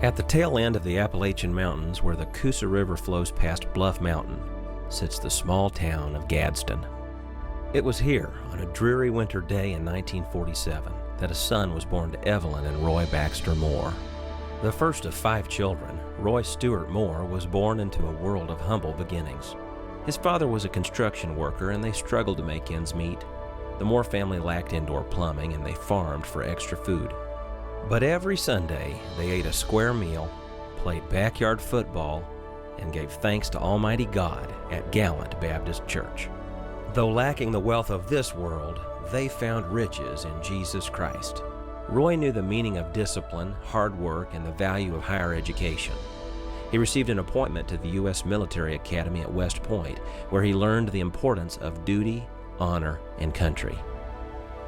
At the tail end of the Appalachian Mountains, where the Coosa River flows past Bluff Mountain, sits the small town of Gadsden. It was here, on a dreary winter day in 1947, that a son was born to Evelyn and Roy Baxter Moore. The first of 5 children, Roy Stewart Moore was born into a world of humble beginnings. His father was a construction worker and they struggled to make ends meet. The Moore family lacked indoor plumbing and they farmed for extra food. But every Sunday, they ate a square meal, played backyard football, and gave thanks to Almighty God at Gallant Baptist Church. Though lacking the wealth of this world, they found riches in Jesus Christ. Roy knew the meaning of discipline, hard work, and the value of higher education. He received an appointment to the U.S. Military Academy at West Point, where he learned the importance of duty, honor, and country.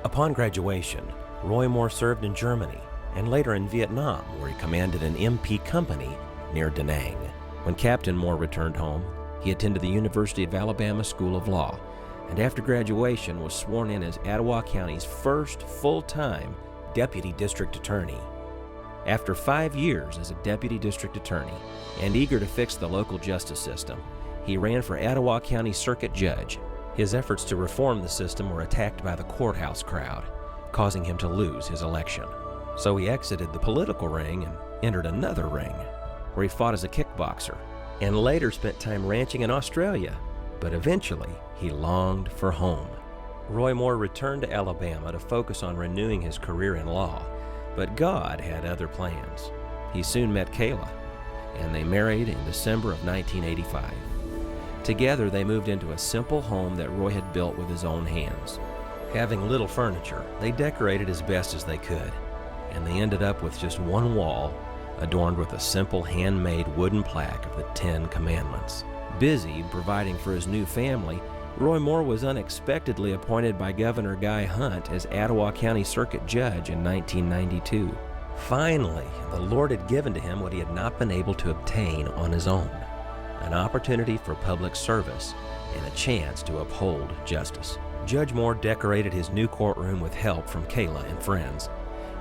Upon graduation, Roy Moore served in Germany and later in Vietnam, where he commanded an MP company near Da Nang. When Captain Moore returned home, he attended the University of Alabama School of Law, and after graduation was sworn in as Etowah County's first full-time Deputy District Attorney. After 5 years as a Deputy District Attorney and eager to fix the local justice system, he ran for Etowah County Circuit Judge. His efforts to reform the system were attacked by the courthouse crowd, causing him to lose his election. So he exited the political ring and entered another ring, where he fought as a kickboxer, and later spent time ranching in Australia. But eventually, he longed for home. Roy Moore returned to Alabama to focus on renewing his career in law, but God had other plans. He soon met Kayla, and they married in December of 1985. Together, they moved into a simple home that Roy had built with his own hands. Having little furniture, they decorated as best as they could, and they ended up with just one wall adorned with a simple handmade wooden plaque of the 10 Commandments. Busy providing for his new family, Roy Moore was unexpectedly appointed by Governor Guy Hunt as Etowah County Circuit Judge in 1992. Finally, the Lord had given to him what he had not been able to obtain on his own: an opportunity for public service and a chance to uphold justice. Judge Moore decorated his new courtroom with help from Kayla and friends,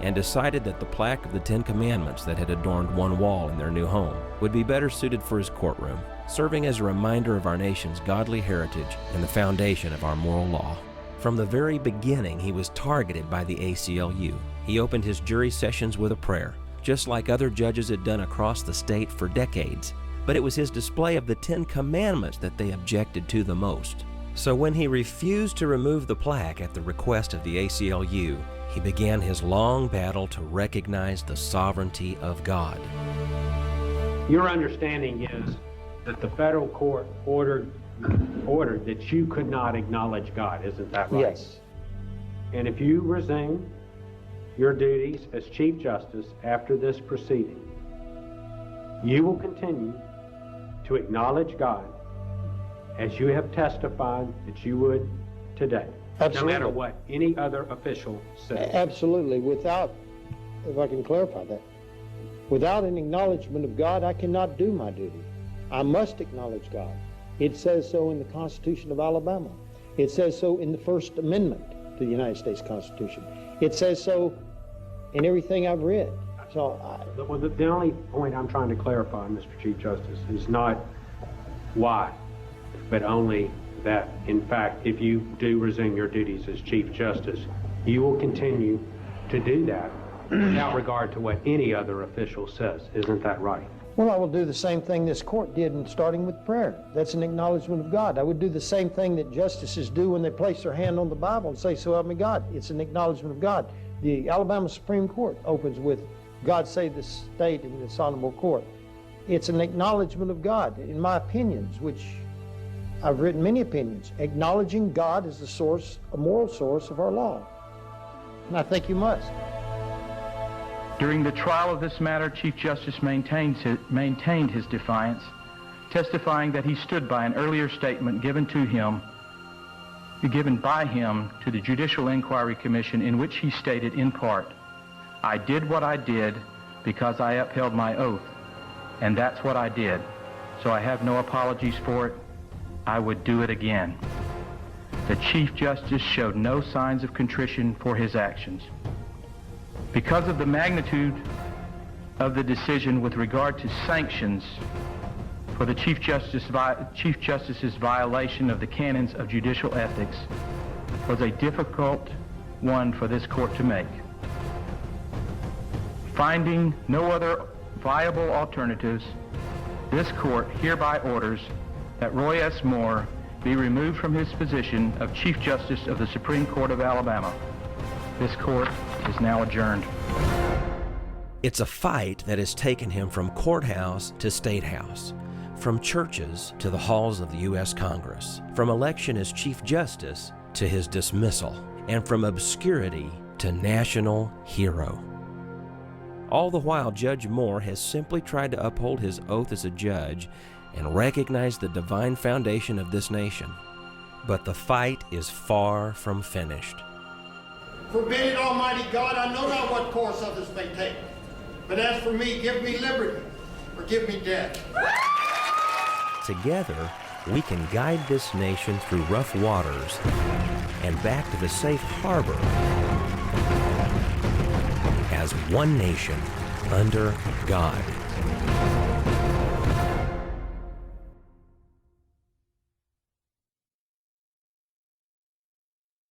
and decided that the plaque of the 10 Commandments that had adorned one wall in their new home would be better suited for his courtroom, serving as a reminder of our nation's godly heritage and the foundation of our moral law. From the very beginning, he was targeted by the ACLU. He opened his jury sessions with a prayer, just like other judges had done across the state for decades. But it was his display of the 10 Commandments that they objected to the most. So when he refused to remove the plaque at the request of the ACLU, he began his long battle to recognize the sovereignty of God. Your understanding is that the federal court ordered that you could not acknowledge God, isn't that right? Yes. And if you resume your duties as Chief Justice after this proceeding, you will continue to acknowledge God as you have testified that you would today. Absolutely. No matter what any other official says. Absolutely. Without, if I can clarify that, without an acknowledgement of God, I cannot do my duty. I must acknowledge God. It says so in the Constitution of Alabama. It says so in the First Amendment to the United States Constitution. It says so in everything I've read. So the only point I'm trying to clarify, Mr. Chief Justice, is not why, but only that, in fact, if you do resume your duties as Chief Justice, you will continue to do that without regard to what any other official says. Isn't that right? Well, I will do the same thing this court did, in starting with prayer. That's an acknowledgement of God. I would do the same thing that justices do when they place their hand on the Bible and say, "So help me God." It's an acknowledgement of God. The Alabama Supreme Court opens with, "God save the state and this honorable court." It's an acknowledgement of God. In my opinions, which I've written many opinions, acknowledging God as the source, a moral source of our law. And I think you must. During the trial of this matter, Chief Justice maintained his defiance, testifying that he stood by an earlier statement given by him to the Judicial Inquiry Commission, in which he stated in part, "I did what I did because I upheld my oath, and that's what I did. So I have no apologies for it. I would do it again." The Chief Justice showed no signs of contrition for his actions. Because of the magnitude of the decision with regard to sanctions for the Chief Justice's violation of the canons of judicial ethics was a difficult one for this court to make. Finding no other viable alternatives, this court hereby orders that Roy S. Moore be removed from his position of Chief Justice of the Supreme Court of Alabama. This court is now adjourned. It's a fight that has taken him from courthouse to state house, from churches to the halls of the U.S. Congress, from election as Chief Justice to his dismissal, and from obscurity to national hero. All the while, Judge Moore has simply tried to uphold his oath as a judge and recognize the divine foundation of this nation. But the fight is far from finished. Forbid it, Almighty God, I know not what course others may take. But as for me, give me liberty or give me death. Together, we can guide this nation through rough waters and back to the safe harbor as one nation under God.